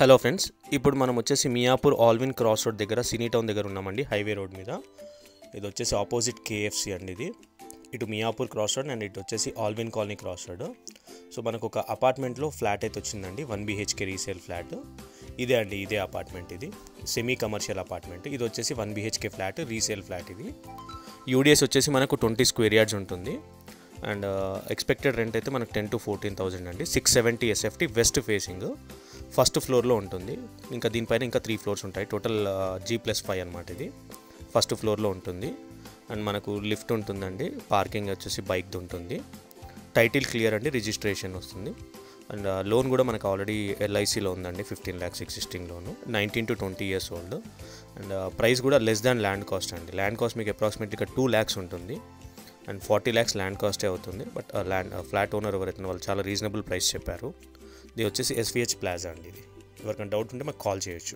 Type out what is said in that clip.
Hello friends, ఇప్పుడు మనం వచ్చేసి మియాపూర్ ఆల్విన్ క్రాస్ రోడ్ దగ్గర సినీ టౌన్ దగ్గర ఉన్నామండి. హైవే రోడ్ మీద. ఇది వచ్చేసి ఆపోజిట్ కేఎఫ్సి అండి. ఇది ఇటు మియాపూర్ క్రాస్ రోడ్ అండ్ ఇటు వచ్చేసి Allwyn colony cross road. So మనకు ఒక అపార్ట్మెంట్లో ఫ్లాట్ అయితే వచ్చిందండి. 1 BHK రీసేల్ ఫ్లాట్. ఇదే అపార్ట్మెంట్. ఇది సెమీ కమర్షియల్ అపార్ట్మెంట్. ఇది వచ్చేసి 1 BHK ఫ్లాట్, రీసేల్ ఫ్లాట్. ఇది యూడిఎస్ వచ్చేసి మనకు 20 స్క్వేర్ యార్డ్స్ ఉంటుంది. అండ్ ఎక్స్పెక్టెడ్ రెంట్ అయితే మనకు 10 to 14,000 అండి. 670 SFT వెస్ట్ ఫేసింగ్. ఫస్ట్ ఫ్లోర్లో ఉంటుంది. ఇంకా దీనిపైన ఇంకా 3 ఫ్లోర్స్ ఉంటాయి. టోటల్ G+5 అనమాట. ఇది ఫస్ట్ ఫ్లోర్లో ఉంటుంది. అండ్ మనకు లిఫ్ట్ ఉంటుందండి. పార్కింగ్ వచ్చేసి బైక్ది ఉంటుంది. టైటిల్ క్లియర్ అండి, రిజిస్ట్రేషన్ వస్తుంది. అండ్ లోన్ కూడా మనకు ఆల్రెడీ LICలో ఉందండి. 15 lakhs existing loan. 19 to 20 years old. And price కూడా లెస్ దాన్ ల్యాండ్ కాస్ట్ అండి. ల్యాండ్ కాస్ట్ మీకు అప్రాక్సిమేట్గా 2 lakhs ఉంటుంది. అండ్ 40 lakhs ల్యాండ్ కాస్టే అవుతుంది. బట్ ఫ్లాట్ ఓనర్ ఎవరైతే వాళ్ళు చాలా రీజనబుల్ ప్రైస్ చెప్పారు. ఇది వచ్చేసి SVH ప్లాజా అండి. ఇది ఎవరికైనా డౌట్ ఉంటే మాకు కాల్ చేయొచ్చు.